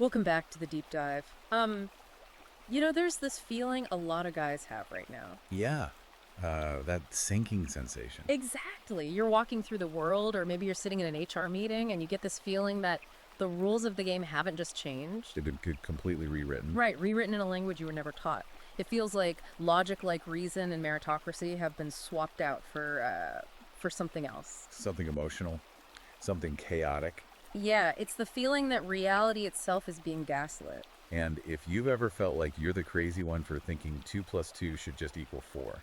Welcome back to the deep dive. There's this feeling a lot of guys have right now. Yeah, that sinking sensation. Exactly. You're walking through the world, or maybe you're sitting in an HR meeting, and you get this feeling that the rules of the game haven't just changed. They've been completely rewritten. Right, rewritten in a language you were never taught. It feels like logic, like reason, and meritocracy have been swapped out for something else. Something emotional, something chaotic. Yeah, it's the feeling that reality itself is being gaslit. And if you've ever felt like you're the crazy one for thinking 2 plus 2 should just equal 4.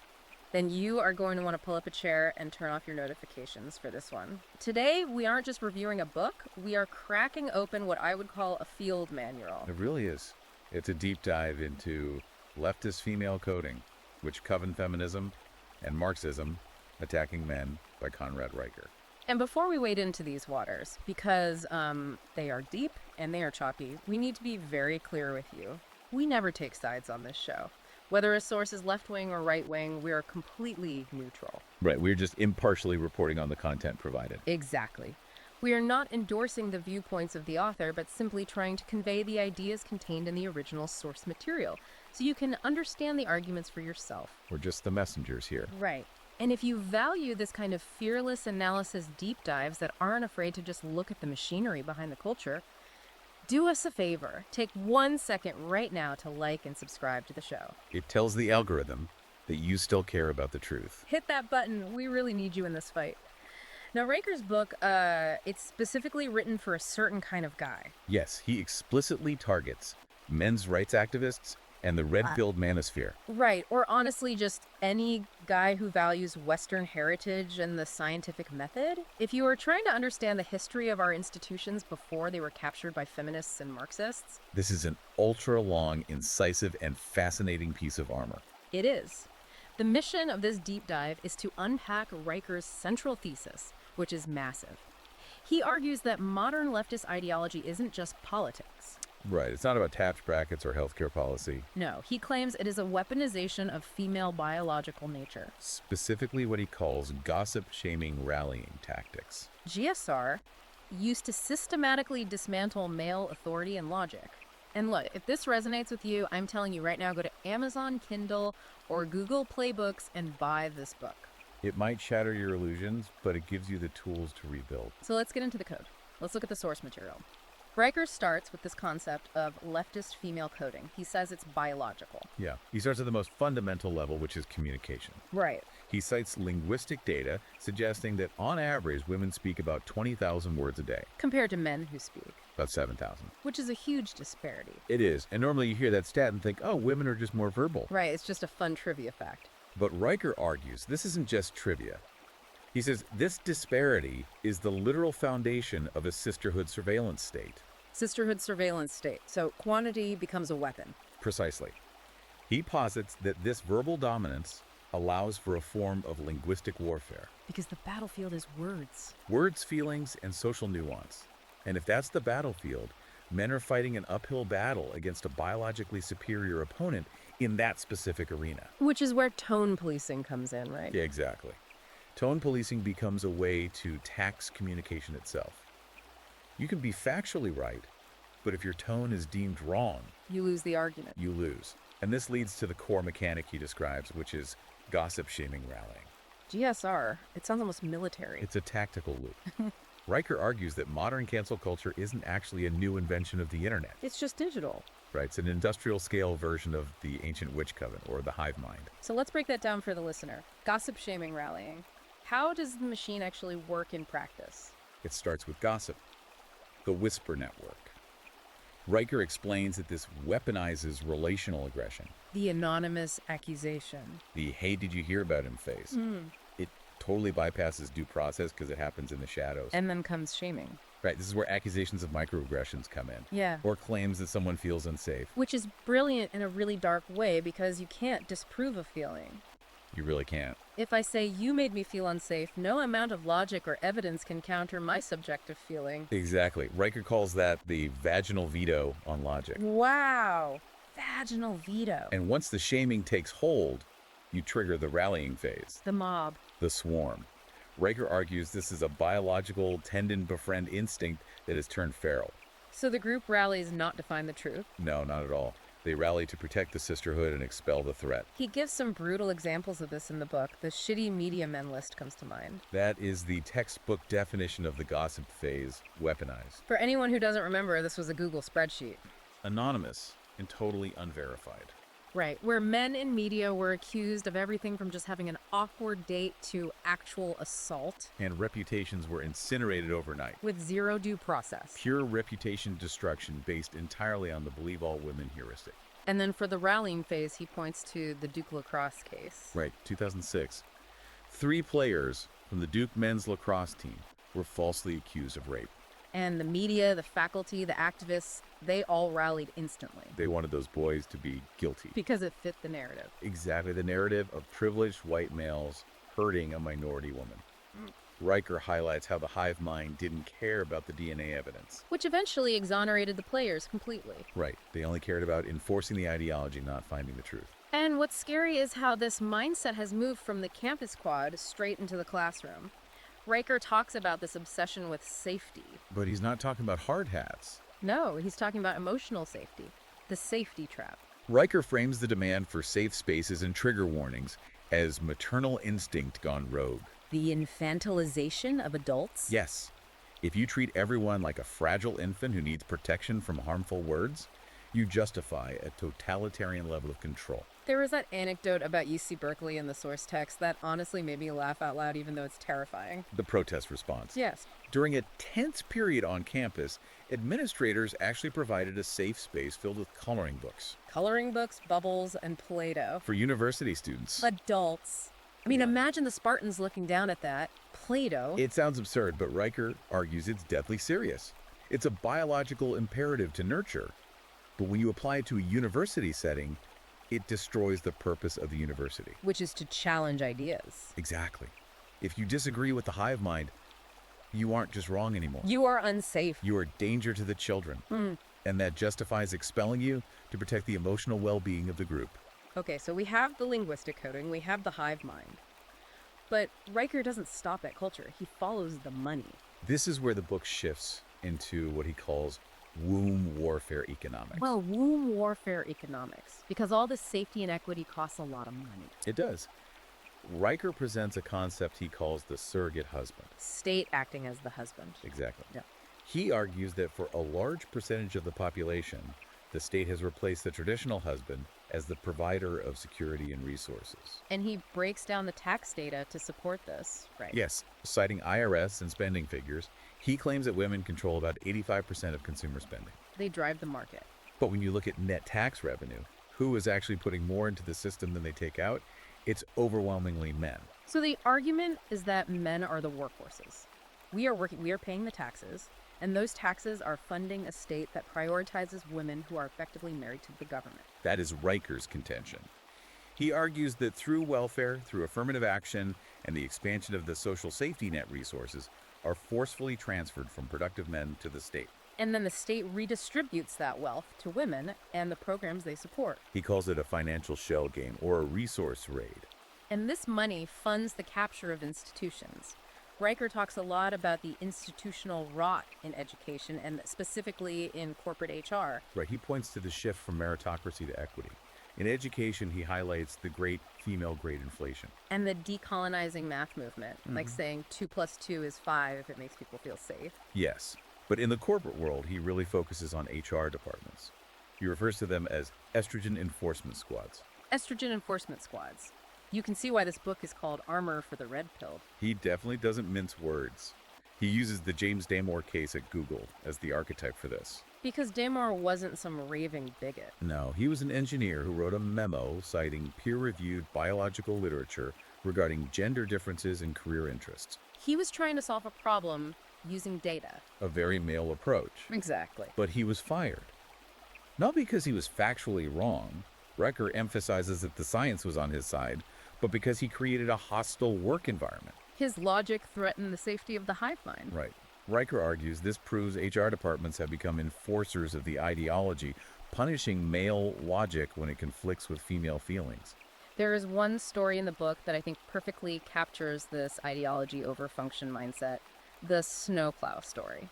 Then you are going to want to pull up a chair and turn off your notifications for this one. Today, we aren't just reviewing a book, we are cracking open what I would call a field manual. It really is. It's a deep dive into leftist female coding, which coven feminism and Marxism, Attacking Men by Conrad Riker. And before we wade into these waters, because they are deep and they are choppy, we need to be very clear with you. We never take sides on this show. Whether a source is left-wing or right-wing, we are completely neutral. Right, we're just impartially reporting on the content provided. Exactly. We are not endorsing the viewpoints of the author, but simply trying to convey the ideas contained in the original source material, so you can understand the arguments for yourself. We're just the messengers here. Right. And if you value this kind of fearless analysis deep dives that aren't afraid to just look at the machinery behind the culture, do us a favor. Take 1 second right now to like and subscribe to the show. It tells the algorithm that you still care about the truth. Hit that button. We really need you in this fight. Now, Riker's book, it's specifically written for a certain kind of guy. Yes, he explicitly targets men's rights activists and the red-pilled manosphere. Right, or honestly just any guy who values Western heritage and the scientific method. If you are trying to understand the history of our institutions before they were captured by feminists and Marxists, This is an ultra-long, incisive, and fascinating piece of armor. it is. The mission of this deep dive is to unpack Riker's central thesis, which is massive. He argues that modern leftist ideology isn't just politics. Right, it's not about tax brackets or healthcare policy. No, he claims it is a weaponization of female biological nature. Specifically what he calls gossip-shaming rallying tactics. GSR used to systematically dismantle male authority and logic. And look, if this resonates with you, I'm telling you right now, go to Amazon Kindle or Google Play Books and buy this book. It might shatter your illusions, but it gives you the tools to rebuild. So let's get into the code. Let's look at the source material. Riker starts with this concept of leftist female coding. He says it's biological. Yeah, he starts at the most fundamental level, which is communication. Right. He cites linguistic data suggesting that on average, women speak about 20,000 words a day, Compared to men who speak, about 7,000. which is a huge disparity. It is, and normally you hear that stat and think, oh, women are just more verbal. Right, it's just a fun trivia fact. But Riker argues this isn't just trivia. He says this disparity is the literal foundation of a sisterhood surveillance state. Sisterhood surveillance state. So quantity becomes a weapon. Precisely. He posits that this verbal dominance allows for a form of linguistic warfare. Because the battlefield is words. Words, feelings, and social nuance. And if that's the battlefield, men are fighting an uphill battle against a biologically superior opponent in that specific arena. Which is where tone policing comes in, right? Yeah, exactly. Tone policing becomes a way to tax communication itself. You can be factually right, but if your tone is deemed wrong, You lose the argument. you lose. And this leads to the core mechanic he describes, which is gossip-shaming rallying. GSR, it sounds almost military. It's a tactical loop. Riker argues that modern cancel culture isn't actually a new invention of the internet. It's just digital. Right? It's an industrial-scale version of the ancient witch coven, or the hive mind. So let's break that down for the listener. Gossip shaming rallying. How does the machine actually work in practice? It starts with gossip, the whisper network. Riker explains that this weaponizes relational aggression. The anonymous accusation. The hey, did you hear about him phase. It totally bypasses due process because it happens in the shadows. And then comes shaming. Right, this is where accusations of microaggressions come in. Yeah. Or claims that someone feels unsafe. Which is brilliant in a really dark way because you can't disprove a feeling. You really can't. If I say you made me feel unsafe, no amount of logic or evidence can counter my subjective feeling. Exactly. Riker calls that the vaginal veto on logic. Wow. Vaginal veto. And once the shaming takes hold, you trigger the rallying phase, The mob. the swarm. Riker argues this is a biological tendon befriend instinct that has turned feral. So the group rallies not to find the truth. No, not at all. They rally to protect the sisterhood and expel the threat. He gives some brutal examples of this in the book. The shitty media men list comes to mind. That is the textbook definition of the gossip phase, weaponized. For anyone who doesn't remember, this was a Google spreadsheet. Anonymous and totally unverified. Right, where men in media were accused of everything from just having an awkward date to actual assault. And reputations were incinerated overnight. With zero due process. Pure reputation destruction based entirely on the believe all women heuristic. And then for the rallying phase, he points to the Duke lacrosse case. Right, 2006. 3 players from the Duke men's lacrosse team were falsely accused of rape. And the media, the faculty, the activists, they all rallied instantly. They wanted those boys to be guilty. Because it fit the narrative. Exactly, the narrative of privileged white males hurting a minority woman. Riker highlights how the hive mind didn't care about the DNA evidence. Which eventually exonerated the players completely. Right, they only cared about enforcing the ideology, not finding the truth. And what's scary is how this mindset has moved from the campus quad straight into the classroom. Riker talks about this obsession with safety. But he's not talking about hard hats. No, he's talking about emotional safety. The safety trap. Riker frames the demand for safe spaces and trigger warnings as maternal instinct gone rogue. The infantilization of adults? Yes, if you treat everyone like a fragile infant who needs protection from harmful words, you justify a totalitarian level of control. There was that anecdote about UC Berkeley in the source text that honestly made me laugh out loud, even though it's terrifying. The protest response. Yes. During a tense period on campus, administrators actually provided a safe space filled with coloring books. Coloring books, bubbles, and Play-Doh. For university students. Adults. I mean, imagine the Spartans looking down at that. Play-Doh. It sounds absurd, but Riker argues it's deadly serious. It's a biological imperative to nurture. But when you apply it to a university setting, it destroys the purpose of the university. Which is to challenge ideas. Exactly. If you disagree with the hive mind, you aren't just wrong anymore. You are unsafe. You are a danger to the children. And that justifies expelling you to protect the emotional well-being of the group. Okay, so we have the linguistic coding, we have the hive mind. But Riker doesn't stop at culture. He follows the money. This is where the book shifts into what he calls womb warfare economics. Well, womb warfare economics, because all this safety and equity costs a lot of money. It does. Riker presents a concept he calls the surrogate husband. State acting as the husband. Exactly. Yeah. He argues that for a large percentage of the population, the state has replaced the traditional husband as the provider of security and resources. And he breaks down the tax data to support this, right? Yes, citing IRS and spending figures, he claims that women control about 85% of consumer spending. They drive the market. But when you look at net tax revenue, who is actually putting more into the system than they take out? It's overwhelmingly men. So the argument is that men are the workhorses. We are paying the taxes, and those taxes are funding a state that prioritizes women who are effectively married to the government. That is Riker's contention. He argues that through welfare, through affirmative action, and the expansion of the social safety net resources are forcefully transferred from productive men to the state. And then the state redistributes that wealth to women and the programs they support. He calls it a financial shell game or a resource raid. And this money funds the capture of institutions. Riker talks a lot about the institutional rot in education and specifically in corporate HR. Right, he points to the shift from meritocracy to equity. In education, he highlights the great female grade inflation. And the decolonizing math movement, like saying 2 + 2 is 5 if it makes people feel safe. Yes, but in the corporate world, he really focuses on HR departments. He refers to them as estrogen enforcement squads. Estrogen enforcement squads. You can see why this book is called Armor for the Red Pill. He definitely doesn't mince words. He uses the James Damore case at Google as the archetype for this. Because Damore wasn't some raving bigot. No, he was an engineer who wrote a memo citing peer-reviewed biological literature regarding gender differences in career interests. He was trying to solve a problem using data. A very male approach. Exactly. But he was fired. Not because he was factually wrong. Riker emphasizes that the science was on his side, but because he created a hostile work environment. His logic threatened the safety of the hive mind. Right. Riker argues this proves HR departments have become enforcers of the ideology, punishing male logic when it conflicts with female feelings. There is one story in the book that I think perfectly captures this ideology over function mindset, the snowplow story.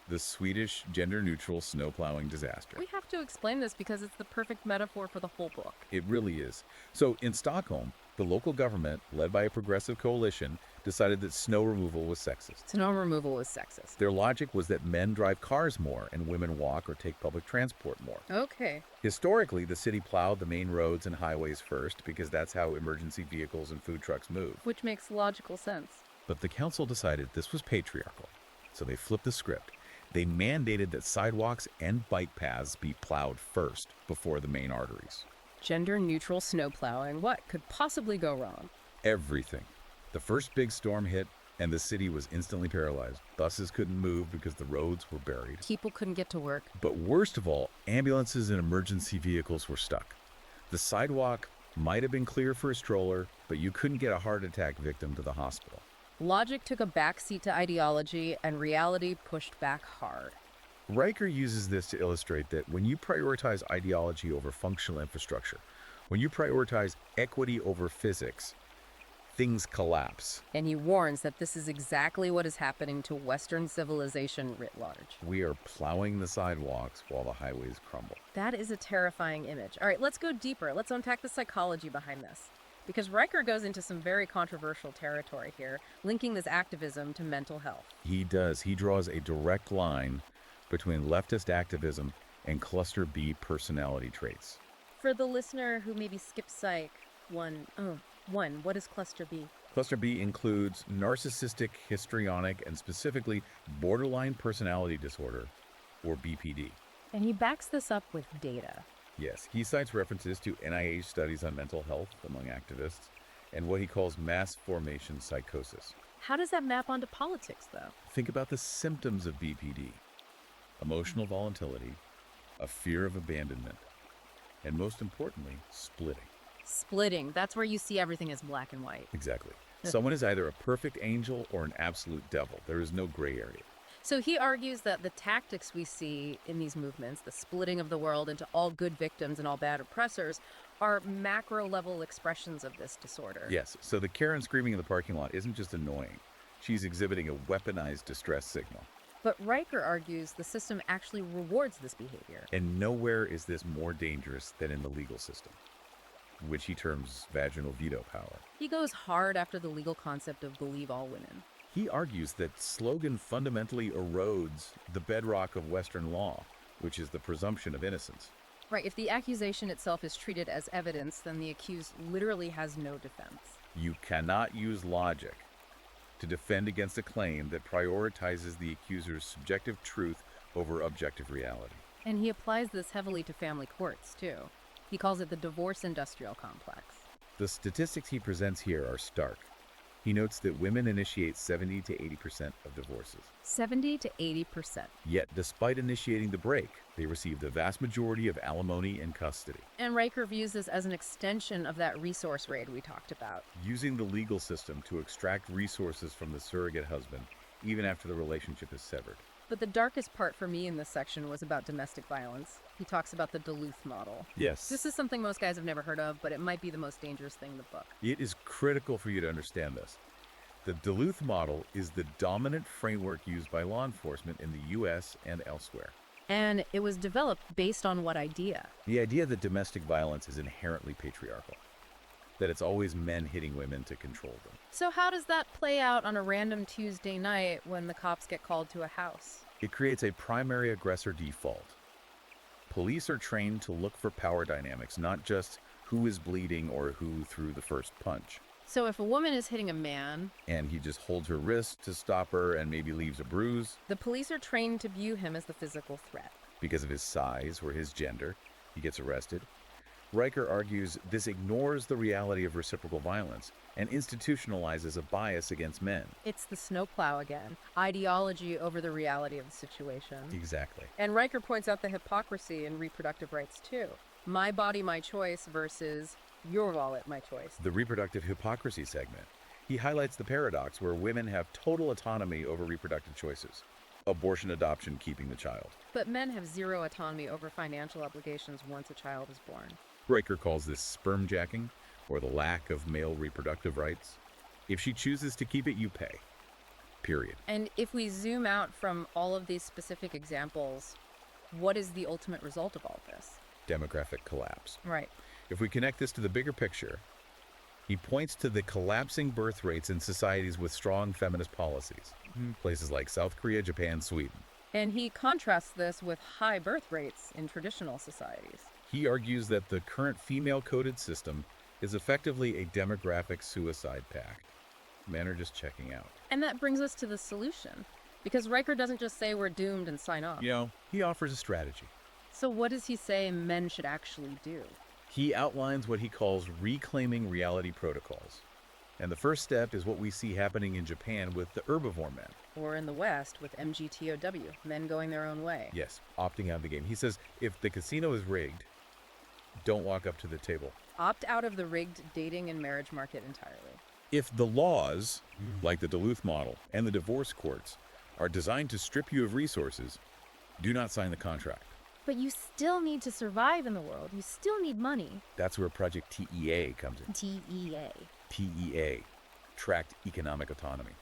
the Swedish gender-neutral snow-plowing disaster. We have to explain this because it's the perfect metaphor for the whole book. It really is. So in Stockholm, the local government, led by a progressive coalition, decided that snow removal was sexist. Snow removal was sexist. Their logic was that men drive cars more and women walk or take public transport more. Okay. Historically, the city plowed the main roads and highways first because that's how emergency vehicles and food trucks move. Which makes logical sense. But the council decided this was patriarchal, so they flipped the script. They mandated that sidewalks and bike paths be plowed first before the main arteries. Gender-neutral snow plowing. What could possibly go wrong? Everything. The first big storm hit, and the city was instantly paralyzed. Buses couldn't move because the roads were buried. People couldn't get to work. But worst of all, ambulances and emergency vehicles were stuck. The sidewalk might have been clear for a stroller, but you couldn't get a heart attack victim to the hospital. Logic took a backseat to ideology, and reality pushed back hard. Riker uses this to illustrate that when you prioritize ideology over functional infrastructure, when you prioritize equity over physics, things collapse. And he warns that this is exactly what is happening to Western civilization writ large. We are plowing the sidewalks while the highways crumble. That is a terrifying image. All right, let's go deeper. Let's unpack the psychology behind this. Because Riker goes into some very controversial territory here, linking this activism to mental health. He does. He draws a direct line between leftist activism and cluster B personality traits. For the listener who maybe skipped Psych, what is cluster B? Cluster B includes narcissistic, histrionic, and specifically borderline personality disorder, or BPD. And he backs this up with data. Yes, he cites references to NIH studies on mental health among activists and what he calls mass formation psychosis. How does that map onto politics, though? Think about the symptoms of BPD: emotional volatility, a fear of abandonment, and most importantly, splitting. Splitting. That's where you see everything as black and white. Exactly. Someone is either a perfect angel or an absolute devil. There is no gray area. So he argues that the tactics we see in these movements, the splitting of the world into all good victims and all bad oppressors, are macro-level expressions of this disorder. Yes, so the Karen screaming in the parking lot isn't just annoying. She's exhibiting a weaponized distress signal. But Riker argues the system actually rewards this behavior. And nowhere is this more dangerous than in the legal system, which he terms vaginal veto power. He goes hard after the legal concept of believe all women. He argues that slogan fundamentally erodes the bedrock of Western law, which is the presumption of innocence. Right, if the accusation itself is treated as evidence, then the accused literally has no defense. You cannot use logic to defend against a claim that prioritizes the accuser's subjective truth over objective reality. And he applies this heavily to family courts, too. He calls it the divorce industrial complex. The statistics he presents here are stark. He notes that women initiate 70 to 80% of divorces. 70 to 80%. Yet, despite initiating the break, they receive the vast majority of alimony and custody. And Riker views this as an extension of that resource raid we talked about. Using the legal system to extract resources from the surrogate husband, even after the relationship is severed. But the darkest part for me in this section was about domestic violence. He talks about the Duluth model. Yes. This is something most guys have never heard of, but it might be the most dangerous thing in the book. It is critical for you to understand this. The Duluth model is the dominant framework used by law enforcement in the U.S. and elsewhere. And it was developed based on what idea? The idea that domestic violence is inherently patriarchal, that it's always men hitting women to control them. So how does that play out on a random Tuesday night when the cops get called to a house? It creates a primary aggressor default. Police are trained to look for power dynamics, not just who is bleeding or who threw the first punch. So if a woman is hitting a man, and he just holds her wrist to stop her and maybe leaves a bruise, the police are trained to view him as the physical threat. because of his size or his gender, he gets arrested. Riker argues this ignores the reality of reciprocal violence and institutionalizes a bias against men. It's the snowplow again. Ideology over the reality of the situation. Exactly. And Riker points out the hypocrisy in reproductive rights too. My body, my choice versus your wallet, my choice. The reproductive hypocrisy segment. He highlights the paradox where women have total autonomy over reproductive choices. Abortion, adoption, keeping the child. But men have zero autonomy over financial obligations once a child is born. Riker calls this sperm jacking, or the lack of male reproductive rights. If she chooses to keep it, you pay. period. And if we zoom out from all of these specific examples, what is the ultimate result of all this? Demographic collapse. Right. If we connect this to the bigger picture, he points to the collapsing birth rates in societies with strong feminist policies. Places like South Korea, Japan, Sweden. And he contrasts this with high birth rates in traditional societies. He argues that the current female-coded system is effectively a demographic suicide pact. Men are just checking out. And that brings us to the solution. Because Riker doesn't just say we're doomed and sign off. He offers a strategy. So what does he say men should actually do? He outlines what he calls reclaiming reality protocols. And the first step is what we see happening in Japan with the herbivore men. Or in the West with MGTOW, men going their own way. Yes, opting out of the game. He says, if the casino is rigged, don't walk up to the table. Opt out of the rigged dating and marriage market entirely. If the laws, like the Duluth model and the divorce courts, are designed to strip you of resources, do not sign the contract. But you still need to survive in the world. You still need money. That's where Project TEA comes in. TEA. TEA, Tracked Economic Autonomy.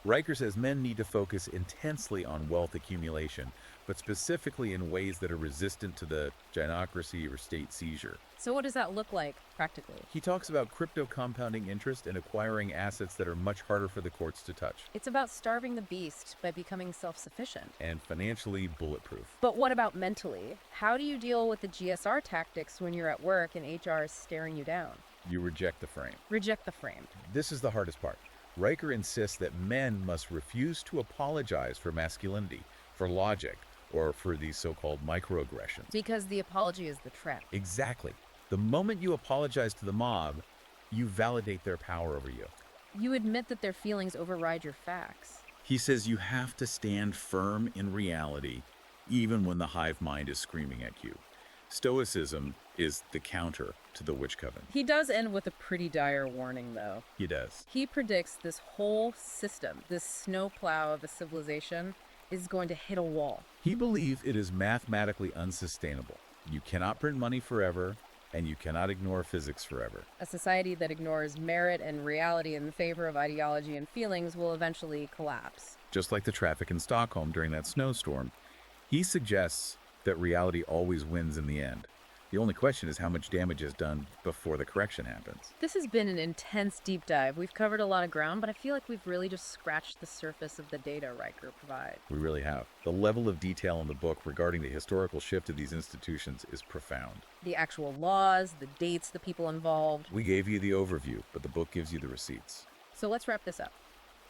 Riker says men need to focus intensely on wealth accumulation, but specifically in ways that are resistant to the gynocracy or state seizure. So what does that look like practically? He talks about crypto compounding interest and acquiring assets that are much harder for the courts to touch. It's about starving the beast by becoming self-sufficient. And financially bulletproof. But what about mentally? How do you deal with the GSR tactics when you're at work and HR is staring you down? You reject the frame. Reject the frame. This is the hardest part. Riker insists that men must refuse to apologize for masculinity, for logic, or for these so-called microaggressions. Because the apology is the trap. Exactly. The moment you apologize to the mob, you validate their power over you. You admit that their feelings override your facts. He says you have to stand firm in reality, even when the hive mind is screaming at you. Stoicism is the counter to the witch coven. He does end with a pretty dire warning, though. He does. He predicts this whole system, this snowplow of a civilization, is going to hit a wall. He believes it is mathematically unsustainable. You cannot print money forever, and you cannot ignore physics forever. A society that ignores merit and reality in favor of ideology and feelings will eventually collapse. Just like the traffic in Stockholm during that snowstorm, he suggests that reality always wins in the end. The only question is how much damage is done before the correction happens. This has been an intense deep dive. We've covered a lot of ground, but I feel like we've really just scratched the surface of the data Riker provides. We really have. The level of detail in the book regarding the historical shift of these institutions is profound. The actual laws, the dates, the people involved. We gave you the overview, but the book gives you the receipts. So let's wrap this up.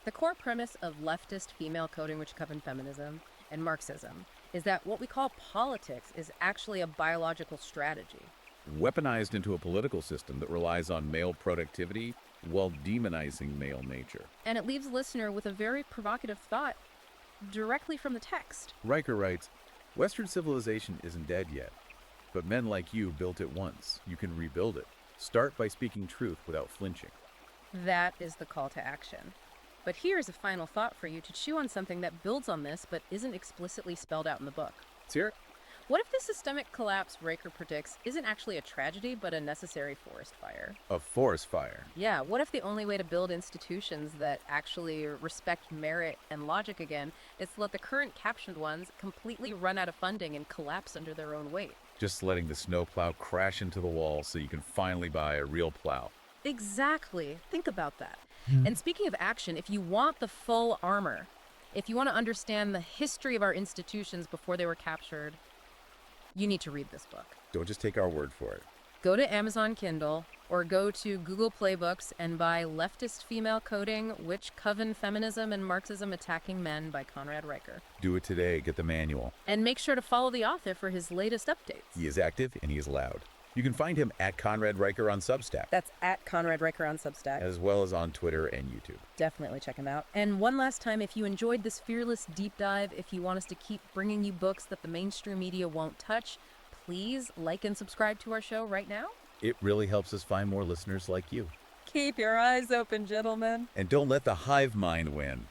The core premise of leftist female coding witch coven feminism and Marxism is that what we call politics is actually a biological strategy. Weaponized into a political system that relies on male productivity while demonizing male nature. And it leaves the listener with a very provocative thought directly from the text. Riker writes, Western civilization isn't dead yet, but men like you built it once. You can rebuild it. Start by speaking truth without flinching. That is the call to action. But here's a final thought for you to chew on something that builds on this but isn't explicitly spelled out in the book. Let's hear it. What if the systemic collapse Riker predicts isn't actually a tragedy but a necessary forest fire? A forest fire. Yeah, what if the only way to build institutions that actually respect merit and logic again is to let the current captioned ones completely run out of funding and collapse under their own weight? Just letting the snowplow crash into the wall so you can finally buy a real plow. Exactly. Think about that. And speaking of action, if you want the full armor, if you want to understand the history of our institutions before they were captured, you need to read this book. Don't just take our word for it. Go to Amazon Kindle or go to Google Play Books and buy Leftist Female Coding, Witch Coven Feminism and Marxism Attacking Men by Conrad Riker. Do it today. Get the manual. And make sure to follow the author for his latest updates. He is active and he is loud. You can find him at Conrad Riker on Substack. That's at Conrad Riker on Substack. As well as on Twitter and YouTube. Definitely check him out. And one last time, if you enjoyed this fearless deep dive, if you want us to keep bringing you books that the mainstream media won't touch, please like and subscribe to our show right now. It really helps us find more listeners like you. Keep your eyes open, gentlemen. And don't let the hive mind win.